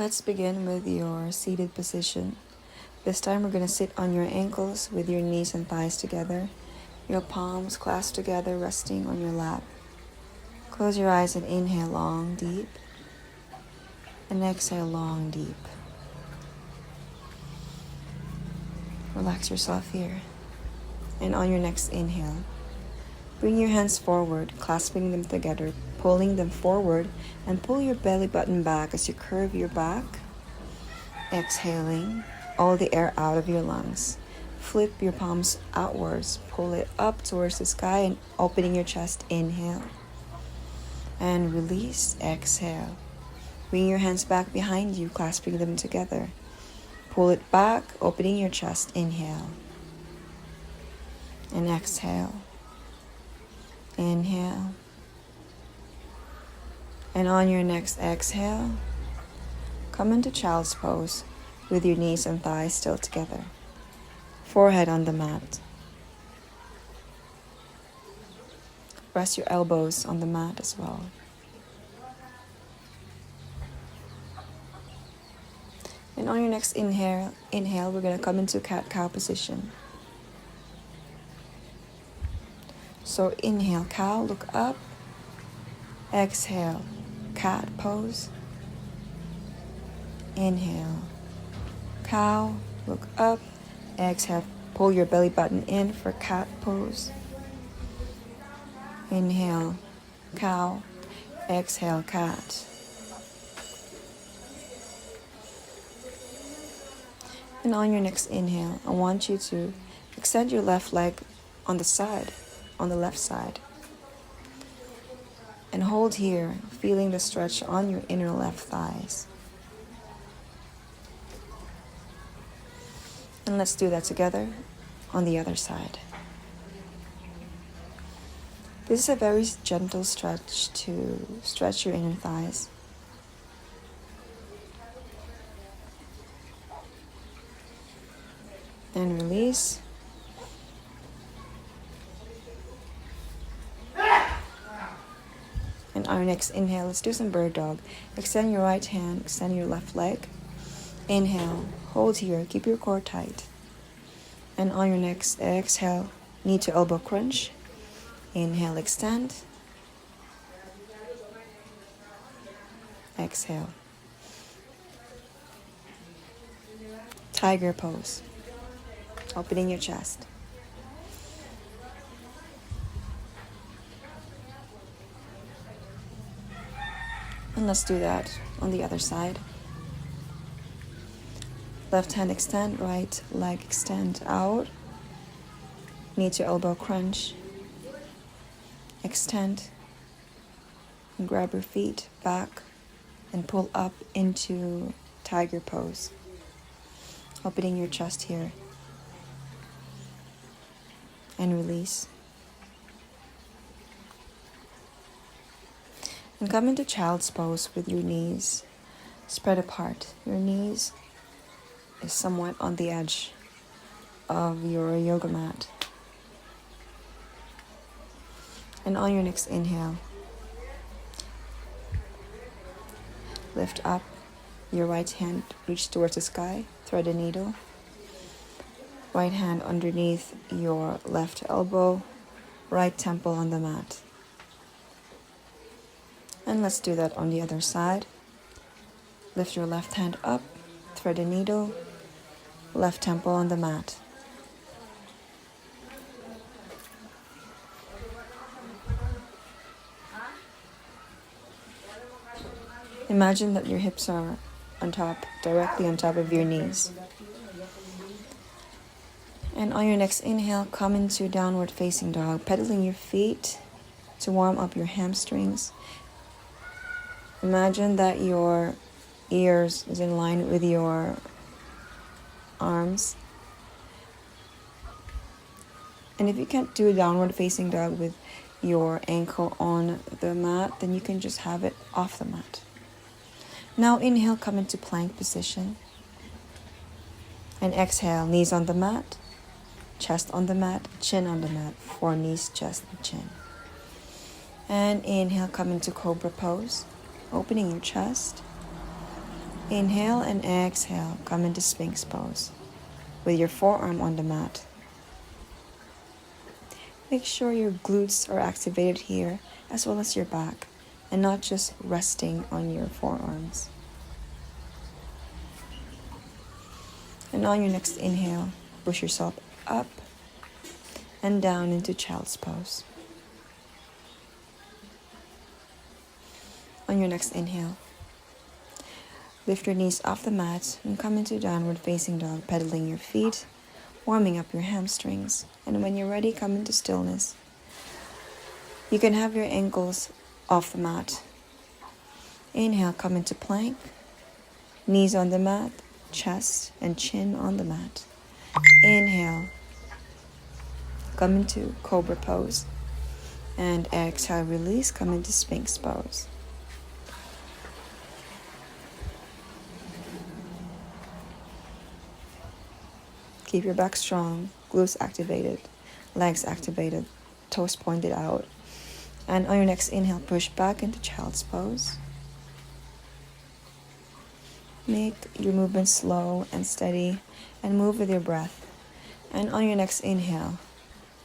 Let's begin with your seated position. This time we're going to sit on your ankles with your knees and thighs together, your palms clasped together, resting on your lap. Close your eyes and inhale long, deep, and exhale long, deep. Relax yourself here. And on your next inhale, bring your hands forward, clasping them together, pulling them forward, and pull your belly button back as you curve your back. Exhaling all the air out of your lungs. Flip your palms outwards, pull it up towards the sky, and opening your chest, inhale. And release, exhale. Bring your hands back behind you, clasping them together. Pull it back, opening your chest, inhale. And exhale. Inhale. And on your next exhale, come into child's pose with your knees and thighs still together. Forehead on the mat. Rest your elbows on the mat as well. And on your next inhale, we're going to come into cat-cow position. So inhale, cow, look up. Exhale, cat pose. Inhale, cow, look up. Exhale, pull your belly button in for cat pose. Inhale, cow. Exhale, cat. And on your next inhale, I want you to extend your left leg on the left side. And hold here, feeling the stretch on your inner left thighs. And let's do that together on the other side. This is a very gentle stretch to stretch your inner thighs. And release. And our next inhale, let's do some bird dog. Extend your right hand, extend your left leg. Inhale, hold here, keep your core tight. And on your next exhale, knee to elbow crunch. Inhale, extend. Exhale. Tiger pose. Opening your chest. And let's do that on the other side. Left hand extend, right leg extend out. Knee to elbow crunch. Extend. And grab your feet back and pull up into tiger pose. Opening your chest here. And release. And come into child's pose with your knees spread apart. Your knees is somewhat on the edge of your yoga mat. And on your next inhale, lift up your right hand, reach towards the sky, thread a needle. Right hand underneath your left elbow, right temple on the mat. And let's do that on the other side. Lift your left hand up, thread a needle, left temple on the mat. Imagine that your hips are on top, directly on top of your knees. And on your next inhale, come into downward facing dog, pedaling your feet to warm up your hamstrings. Imagine that your ears is in line with your arms. And if you can't do a downward facing dog with your ankle on the mat, then you can just have it off the mat. Now inhale, come into plank position. And exhale, knees on the mat. Chest on the mat, chin on the mat, for knees, chest, and chin. And inhale, come into cobra pose, opening your chest. Inhale and exhale, come into Sphinx pose with your forearm on the mat. Make sure your glutes are activated here as well as your back and not just resting on your forearms. And on your next inhale, push yourself up and down into child's pose. On your next inhale, lift your knees off the mat and come into downward facing dog, pedaling your feet, warming up your hamstrings. And when you're ready, come into stillness. You can have your ankles off the mat. Inhale, come into plank, knees on the mat, chest and chin on the mat. Inhale, come into cobra pose. And exhale, release, come into Sphinx pose. Keep your back strong, glutes activated, legs activated, toes pointed out. And on your next inhale, push back into child's pose. Make your movement slow and steady and move with your breath. And on your next inhale,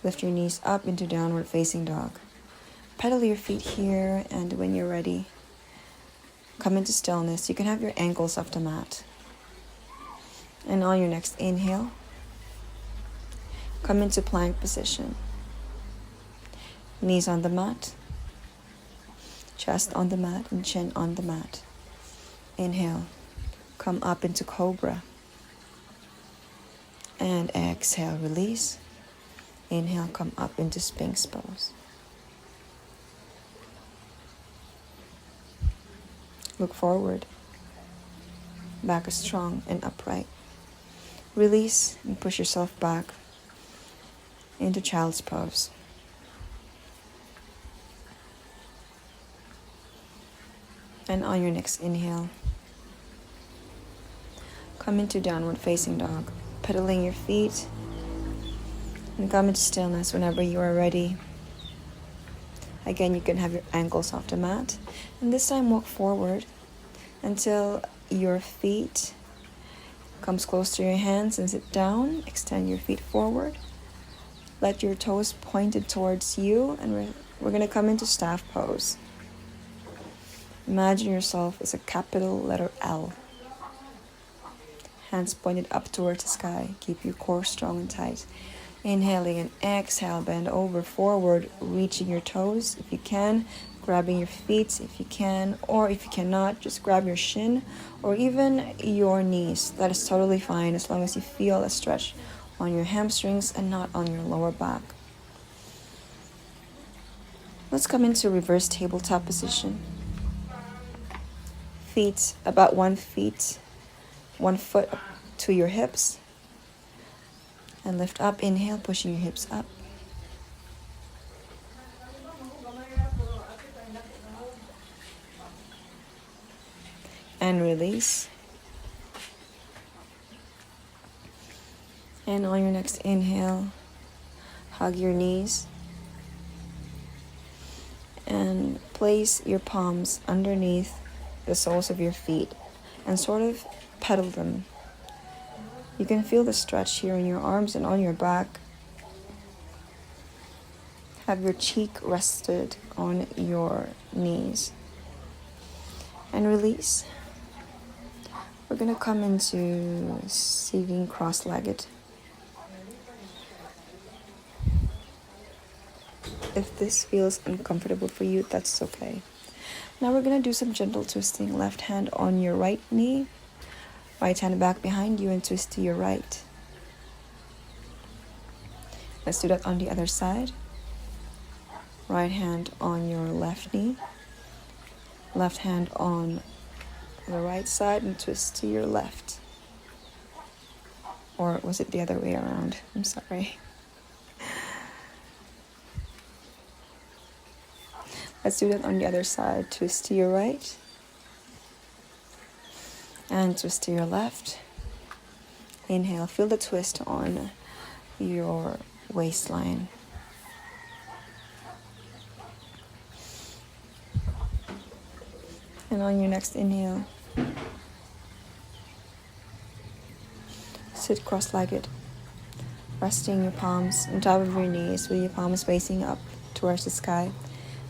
lift your knees up into downward facing dog. Pedal your feet here, and when you're ready, come into stillness. You can have your ankles off the mat. And on your next inhale, come into plank position. Knees on the mat, chest on the mat, and chin on the mat. Inhale, come up into cobra. And exhale, release. Inhale, come up into Sphinx pose. Look forward. Back is strong and upright. Release and push yourself back into child's pose. And on your next inhale, come into downward facing dog, pedaling your feet, and come into stillness whenever you are ready. Again, you can have your ankles off the mat, and this time walk forward until your feet comes close to your hands and sit down. Extend your feet forward. Let your toes pointed towards you, and we're going to come into staff pose. Imagine yourself as a capital letter L. Hands pointed up towards the sky. Keep your core strong and tight. Inhaling and exhale, bend over forward, reaching your toes if you can, grabbing your feet if you can, or if you cannot, just grab your shin or even your knees. That is totally fine as long as you feel a stretch on your hamstrings and not on your lower back. Let's come into reverse tabletop position. Feet about 1 foot to your hips. And lift up, inhale, pushing your hips up. And release. And on your next inhale, hug your knees. And place your palms underneath the soles of your feet and sort of pedal them. You can feel the stretch here in your arms and on your back. Have your cheek rested on your knees. And release. We're going to come into seating cross-legged. If this feels uncomfortable for you, that's okay. Now we're going to do some gentle twisting. Left hand on your right knee. Right hand back behind you and twist to your right. Let's do that on the other side. Right hand on your left knee. Left hand on the right side and twist to your left. Or was it the other way around? I'm sorry. Let's do that on the other side. Twist to your right. And twist to your left. Inhale, feel the twist on your waistline. And on your next inhale, Sit cross-legged, resting your palms on top of your knees with your palms facing up towards the sky.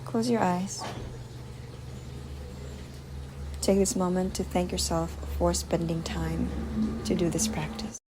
Close your eyes. Take this moment to thank yourself for spending time to do this practice.